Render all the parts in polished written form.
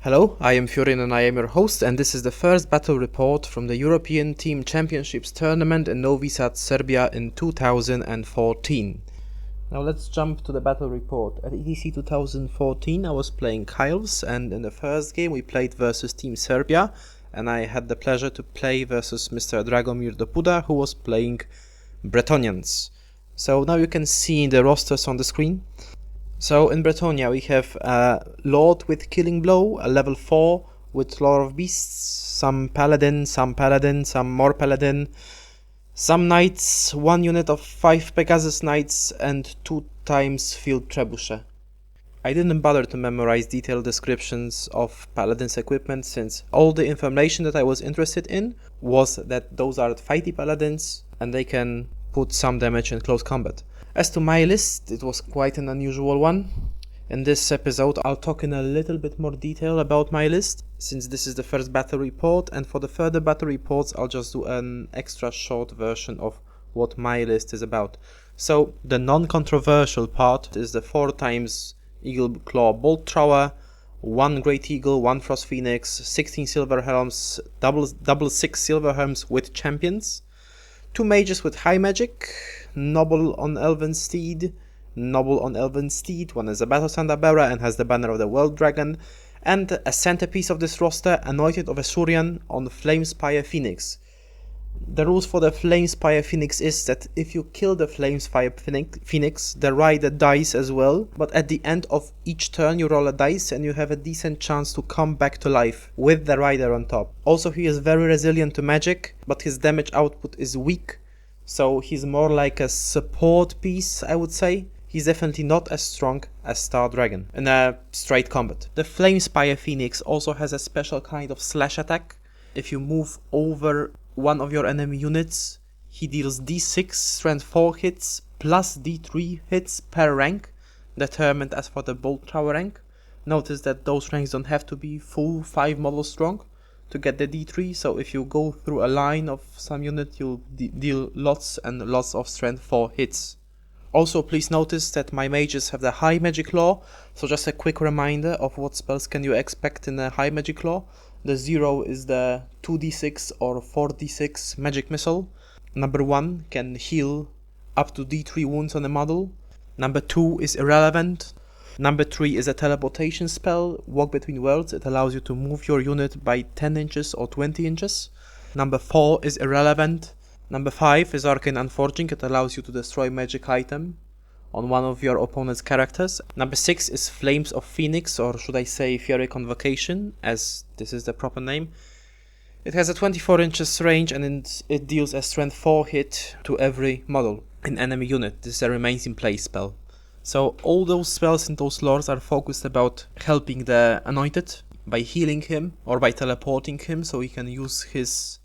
Hello, I am Furion and I am your host, and this is the first battle report from the European Team Championships tournament in Novi Sad, Serbia in 2014. Now let's jump to the battle report. At ETC 2014 I was playing Kyles, and in the first game we played versus Team Serbia, and I had the pleasure to play versus Mr. Dragomir Dopuda, who was playing Bretonians. So now you can see the rosters on the screen. So in Bretonnia we have a Lord with Killing Blow, a level 4 with Lord of Beasts, some Paladin, some more Paladin, some Knights, 1 unit of 5 Pegasus Knights and 2 times Field Trebuchet. I didn't bother to memorize detailed descriptions of Paladin's equipment, since all the information that I was interested in was that those are fighty Paladins and they can put some damage in close combat. As to my list, it was quite an unusual one. In this episode I'll talk in a little bit more detail about my list, since this is the first battle report, and for the further battle reports I'll just do an extra short version of what my list is about. So the non-controversial part is the 4 times Eagle Claw Bolt Thrower, 1 Great Eagle, 1 Frost Phoenix, 16 Silver Helms, double 6 Silver Helms with Champions, 2 Mages with High Magic, Noble on Elven Steed, one is a Battle Standard Bearer and has the banner of the World Dragon, and a centerpiece of this roster, Anointed of Esurian on Flamespire Phoenix. The rules for the Flamespire Phoenix is that if you kill the Flamespire Phoenix, the rider dies as well, but at the end of each turn you roll a dice and you have a decent chance to come back to life with the rider on top. Also, he is very resilient to magic, but his damage output is weak, so he's more like a support piece, I would say. He's definitely not as strong as Star Dragon in a straight combat. The Flamespire Phoenix also has a special kind of slash attack. If you move over one of your enemy units, he deals d6 strength 4 hits plus d3 hits per rank, determined as for the Bolt Thrower rank. Notice that those ranks don't have to be full 5 models strong to get the d3, so if you go through a line of some unit you'll deal lots and lots of strength 4 hits. Also, please notice that my mages have the High Magic Law, so just a quick reminder of what spells can you expect in a High Magic Law. The 0 is the 2d6 or 4d6 Magic Missile. Number 1 can heal up to d3 wounds on a model. Number 2 is Irrelevant. Number 3 is a teleportation spell, Walk Between Worlds. It allows you to move your unit by 10 inches or 20 inches. Number 4 is Irrelevant. Number 5 is Arcane Unforging. It allows you to destroy magic item on one of your opponent's characters. Number 6 is Flames of Phoenix, or should I say Fury Convocation, as this is the proper name. It has a 24 inches range and it deals a strength 4 hit to every model in enemy unit. This is a remains in play spell. So all those spells in those lores are focused about helping the Anointed by healing him or by teleporting him so he can use his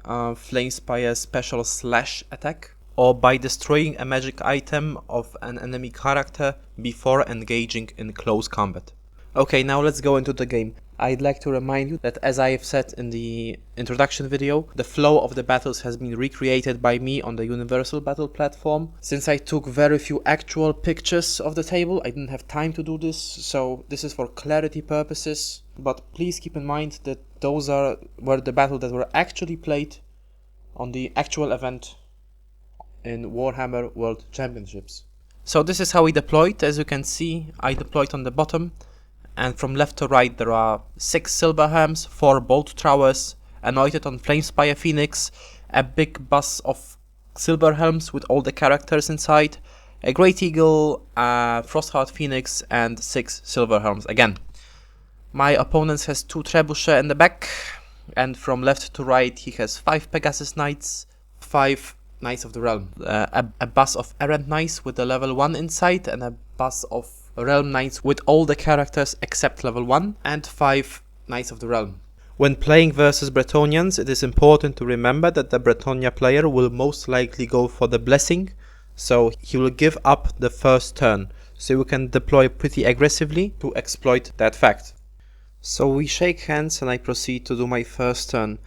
Flamespire special slash attack, or by destroying a magic item of an enemy character before engaging in close combat. Okay, now let's go into the game. I'd like to remind you that, as I have said in the introduction video, the flow of the battles has been recreated by me on the Universal Battle platform. Since I took very few actual pictures of the table, I didn't have time to do this, so this is for clarity purposes. But please keep in mind that those were the battles that were actually played on the actual event in Warhammer World Championships. So this is how we deployed. As you can see, I deployed on the bottom, and from left to right there are 6 Silver Helms, 4 Bolt Throwers, Anointed on Flamespire Phoenix, a big bus of Silver Helms with all the characters inside, a Great Eagle, a Frostheart Phoenix, and 6 Silver Helms again. My opponent has 2 Trebuchet in the back, and from left to right he has 5 Pegasus Knights, 5 Knights of the Realm, a bus of Errant Knights with the level 1 inside, and a bus of Realm Knights with all the characters except level 1, and 5 Knights of the Realm. When playing versus Bretonians, it is important to remember that the Bretonnia player will most likely go for the Blessing, so he will give up the first turn, so you can deploy pretty aggressively to exploit that fact. So we shake hands and I proceed to do my first turn.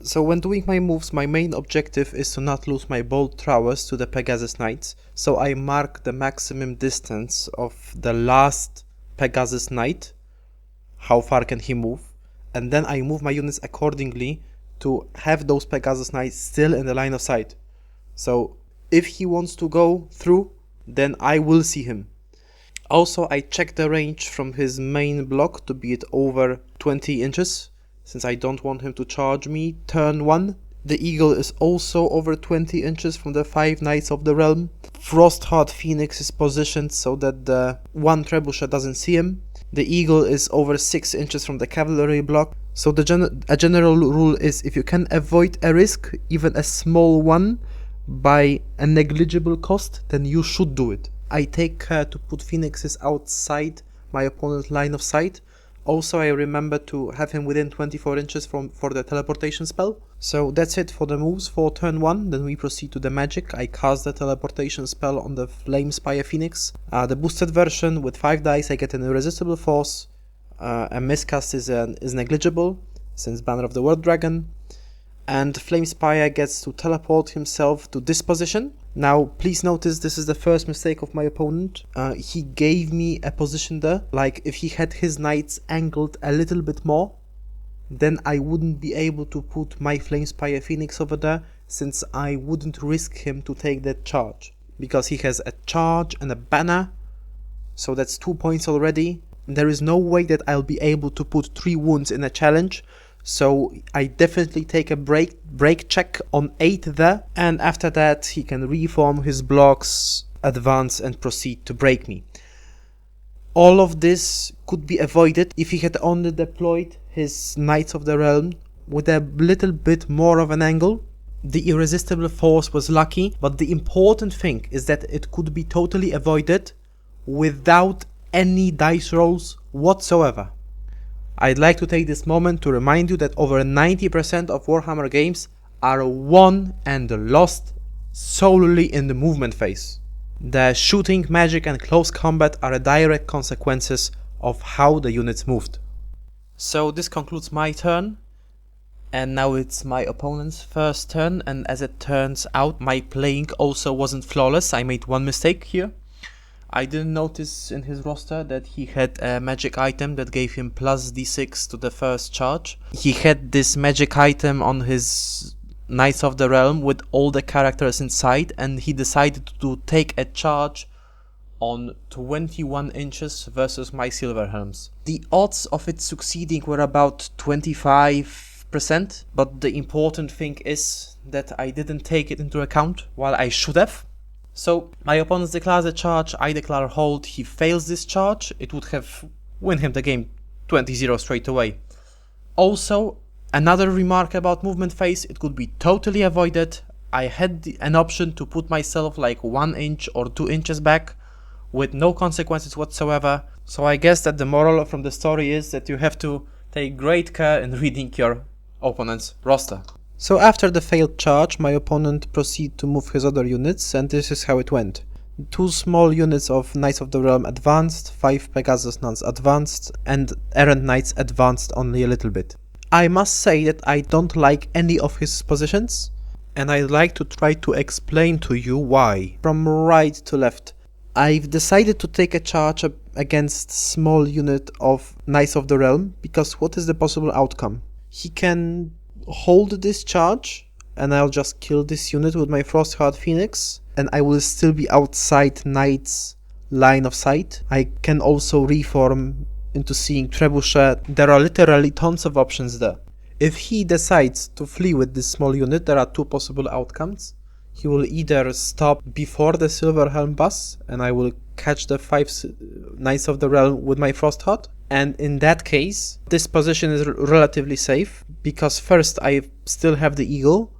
So when doing my moves, my main objective is to not lose my Bolt Throwers to the Pegasus Knights, so I mark the maximum distance of the last Pegasus Knight how far can he move, and then I move my units accordingly to have those Pegasus Knights still in the line of sight. So if he wants to go through, then I will see him. Also, I check the range from his main block to be it over 20 inches, since I don't want him to charge me turn 1. The Eagle is also over 20 inches from the 5 Knights of the Realm. Frostheart Phoenix is positioned so that the 1 Trebuchet doesn't see him. The Eagle is over 6 inches from the cavalry block. So a general rule is, if you can avoid a risk, even a small one, by a negligible cost, then you should do it. I take care to put Phoenixes outside my opponent's line of sight. Also, I remember to have him within 24 inches for the teleportation spell. So that's it for the moves for turn 1. Then we proceed to the magic. I cast the teleportation spell on the Flamespire Phoenix. The boosted version with 5 dice, I get an irresistible force. A miscast is negligible, since Banner of the World Dragon. And Flamespire gets to teleport himself to this position. Now, please notice this is the first mistake of my opponent. He gave me a position there. Like, if he had his knights angled a little bit more, then I wouldn't be able to put my Flamespire Phoenix over there, since I wouldn't risk him to take that charge. Because he has a charge and a banner, so that's 2 points already. There is no way that I'll be able to put 3 wounds in a challenge. So I definitely take a break check on 8 there, and after that he can reform his blocks, advance and proceed to break me. All of this could be avoided if he had only deployed his Knights of the Realm with a little bit more of an angle. The irresistible force was lucky, but the important thing is that it could be totally avoided without any dice rolls whatsoever. I'd like to take this moment to remind you that over 90% of Warhammer games are won and lost solely in the movement phase. The shooting, magic and close combat are direct consequences of how the units moved. So this concludes my turn, and now it's my opponent's first turn, and as it turns out, my playing also wasn't flawless. I made one mistake here. I didn't notice in his roster that he had a magic item that gave him plus d6 to the first charge. He had this magic item on his Knights of the Realm with all the characters inside, and he decided to take a charge on 21 inches versus my Silverhelms. The odds of it succeeding were about 25%, but the important thing is that I didn't take it into account, while I should have. So my opponent declares a charge, I declare hold, he fails this charge. It would have win him the game 20-0 straight away. Also, another remark about movement phase, it could be totally avoided. I had an option to put myself like 1 inch or 2 inches back with no consequences whatsoever. So I guess that the moral from the story is that you have to take great care in reading your opponent's roster. So after the failed charge, my opponent proceeded to move his other units, and this is how it went. 2 small units of Knights of the Realm advanced, 5 Pegasus Nuns advanced, and Errant Knights advanced only a little bit. I must say that I don't like any of his positions, and I'd like to try to explain to you why. From right to left, I've decided to take a charge against small unit of Knights of the Realm, because what is the possible outcome? He can hold this charge, and I'll just kill this unit with my Frostheart Phoenix, and I will still be outside Knight's line of sight. I can also reform into seeing Trebuchet. There are literally tons of options there. If he decides to flee with this small unit, there are 2 possible outcomes. He will either stop before the Silverhelm bus, and I will catch the 5 Knights of the Realm with my Frostheart. And in that case, this position is relatively safe, because first I still have the Eagle,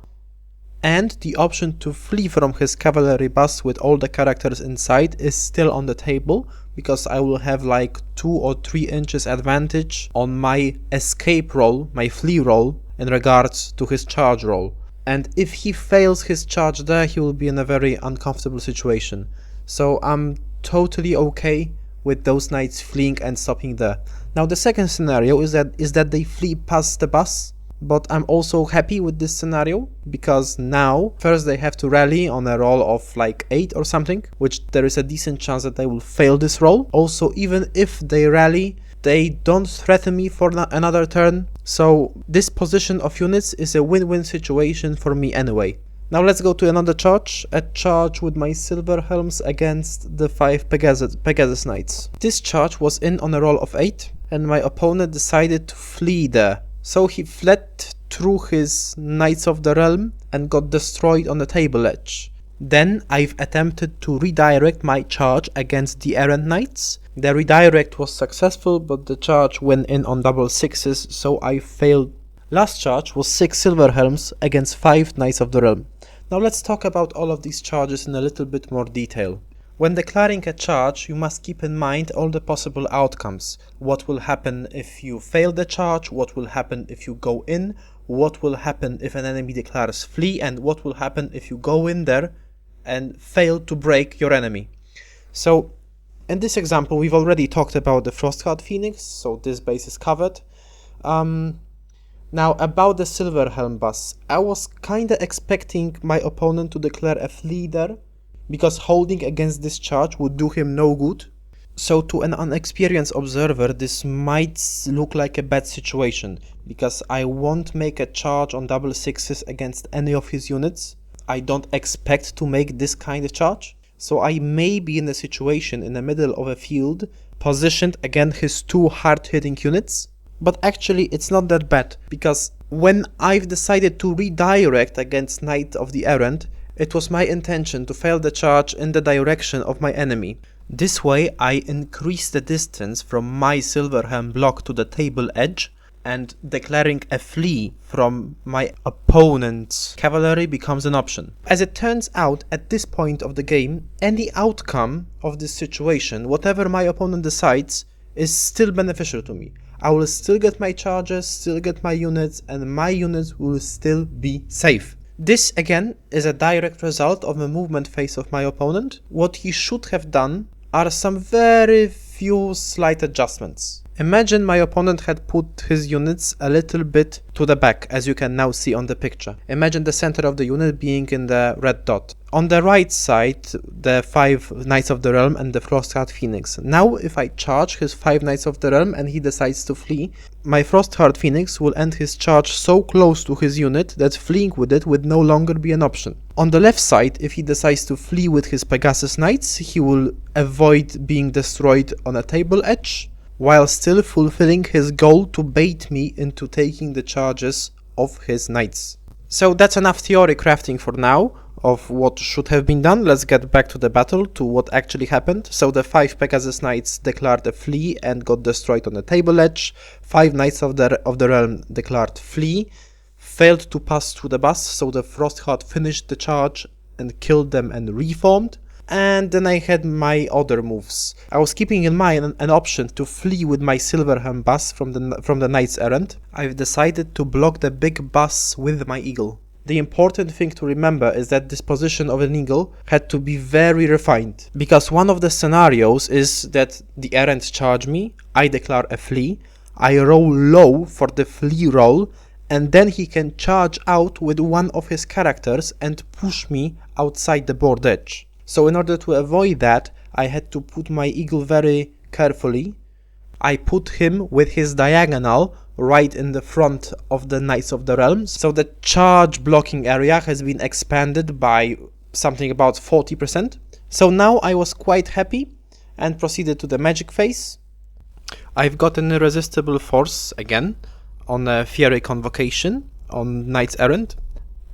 and the option to flee from his cavalry bus with all the characters inside is still on the table, because I will have like 2 or 3 inches advantage on my escape roll, my flee roll, in regards to his charge roll. And if he fails his charge there, he will be in a very uncomfortable situation. So I'm totally okay with those knights fleeing and stopping there. Now the second scenario is that they flee past the bus, but I'm also happy with this scenario, because now first they have to rally on a roll of like 8 or something, which there is a decent chance that they will fail this roll. Also, even if they rally, they don't threaten me for another turn, so this position of units is a win-win situation for me anyway. Now let's go to another charge, a charge with my Silver Helms against the 5 Pegasus Knights. This charge was in on a roll of 8, and my opponent decided to flee there. So he fled through his Knights of the Realm and got destroyed on the table edge. Then I've attempted to redirect my charge against the Errant Knights. The redirect was successful, but the charge went in on double 6s, so I failed. Last charge was 6 Silver Helms against 5 Knights of the Realm. Now let's talk about all of these charges in a little bit more detail. When declaring a charge, you must keep in mind all the possible outcomes. What will happen if you fail the charge, what will happen if you go in, what will happen if an enemy declares flee, and what will happen if you go in there and fail to break your enemy. So in this example, we've already talked about the Frostguard Phoenix, so this base is covered. Now about the Silver Helm bus, I was kinda expecting my opponent to declare a flee there, because holding against this charge would do him no good. So to an unexperienced observer, this might look like a bad situation, because I won't make a charge on double 6s against any of his units. I don't expect to make this kind of charge. So I may be in a situation in the middle of a field, positioned against his 2 hard-hitting units. But actually it's not that bad, because when I've decided to redirect against Knight of the Errant, it was my intention to fail the charge in the direction of my enemy. This way I increase the distance from my Silver Helm block to the table edge, and declaring a flee from my opponent's cavalry becomes an option. As it turns out, at this point of the game, any outcome of this situation, whatever my opponent decides, is still beneficial to me. I will still get my charges, still get my units, and my units will still be safe. This again is a direct result of the movement phase of my opponent. What he should have done are some very few slight adjustments. Imagine my opponent had put his units a little bit to the back, as you can now see on the picture. Imagine the center of the unit being in the red dot. On the right side, the 5 Knights of the Realm and the Frostguard Phoenix. Now if I charge his 5 Knights of the Realm and he decides to flee, my Frostguard Phoenix will end his charge so close to his unit that fleeing with it would no longer be an option. On the left side, if he decides to flee with his Pegasus Knights, he will avoid being destroyed on a table edge, while still fulfilling his goal to bait me into taking the charges of his knights. So that's enough theory crafting for now of what should have been done. Let's get back to the battle, to what actually happened. So the 5 Pegasus Knights declared a flee and got destroyed on the table edge. 5 Knights of the Realm declared flee, failed to pass through the bus, so the Frostguard finished the charge and killed them and reformed. And then I had my other moves. I was keeping in mind an option to flee with my Silver Helm bus from the Knights Errant. I've decided to block the big bus with my eagle. The important thing to remember is that this position of an eagle had to be very refined, because one of the scenarios is that the Errants charge me, I declare a flee, I roll low for the flee roll, and then he can charge out with one of his characters and push me outside the board edge. So in order to avoid that, I had to put my eagle very carefully. I put him with his diagonal right in the front of the Knights of the Realm. So the charge blocking area has been expanded by something about 40%. So now I was quite happy and proceeded to the magic phase. I've got an irresistible force again on a Fiery Convocation on Knights Errant.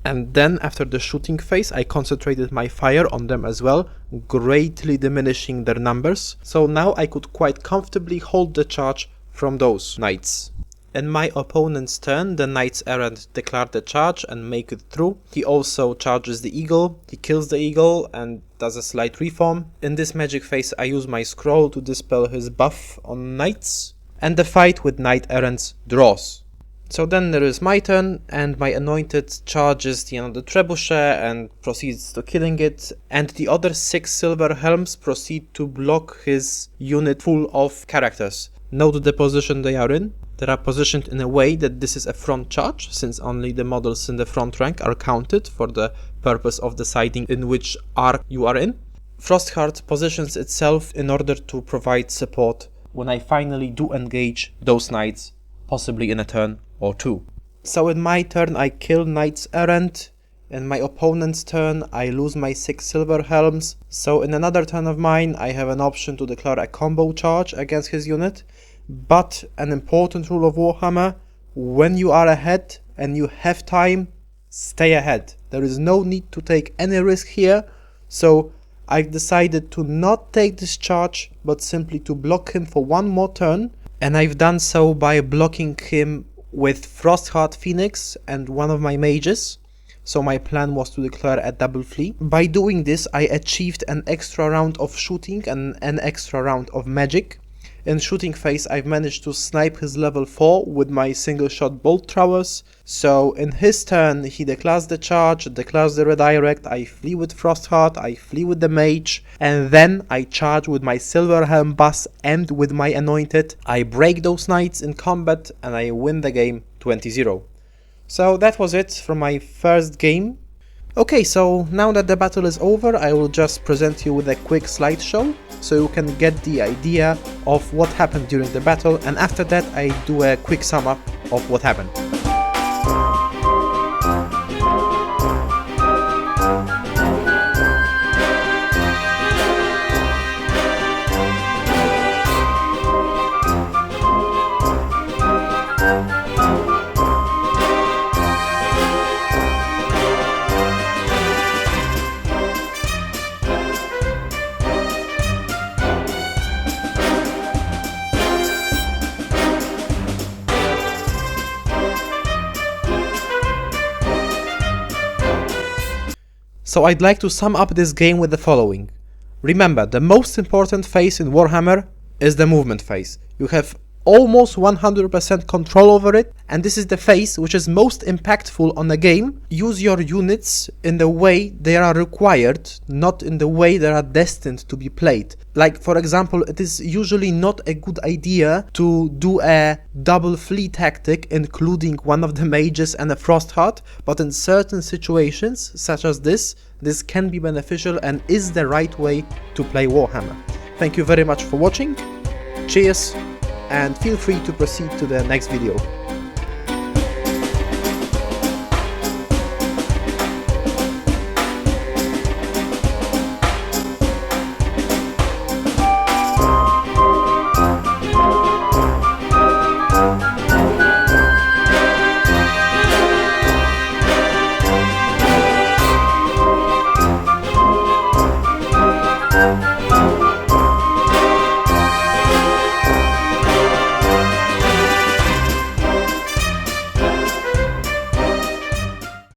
And then after the shooting phase, I concentrated my fire on them as well, greatly diminishing their numbers. So now I could quite comfortably hold the charge from those knights. In my opponent's turn, the Knights Errant declared the charge and make it through. He also charges the eagle, he kills the eagle and does a slight reform. In this magic phase, I use my scroll to dispel his buff on knights, and the fight with Knight Errants draws. So then there is my turn, and my anointed charges the another trebuchet and proceeds to killing it, and the other 6 Silver Helms proceed to block his unit full of characters. Note the position they are in. They are positioned in a way that this is a front charge, since only the models in the front rank are counted for the purpose of deciding in which arc you are in. Frostguard positions itself in order to provide support when I finally do engage those knights, possibly in a turn or two. So in my turn I kill knights errant, in my opponent's turn I lose my 6 silver helms, so in another turn of mine I have an option to declare a combo charge against his unit. But an important rule of Warhammer: when you are ahead and you have time, stay ahead. There is no need to take any risk here, so I've decided to not take this charge, but simply to block him for one more turn, and I've done so by blocking him with Frostheart Phoenix and one of my mages. So my plan was to declare a double flee. By doing this, I achieved an extra round of shooting and an extra round of magic. In shooting phase, I've managed to snipe his level 4 with my single shot bolt throwers. So in his turn, he declares the charge, declares the redirect, I flee with Frostheart, I flee with the mage, and then I charge with my silver helm bus and with my anointed. I break those knights in combat and I win the game 20-0. So that was it from my first game. Okay, so now that the battle is over, I will just present you with a quick slideshow so you can get the idea of what happened during the battle, and after that I do a quick sum up of what happened. So I'd like to sum up this game with the following. Remember, the most important phase in Warhammer is the movement phase. You have almost 100% control over it, and this is the phase which is most impactful on the game. Use your units in the way they are required, not in the way they are destined to be played. Like, for example, it is usually not a good idea to do a double flee tactic including one of the mages and a Frostheart, but in certain situations such as this can be beneficial and is the right way to play Warhammer. Thank you very much for watching, cheers, and feel free to proceed to the next video.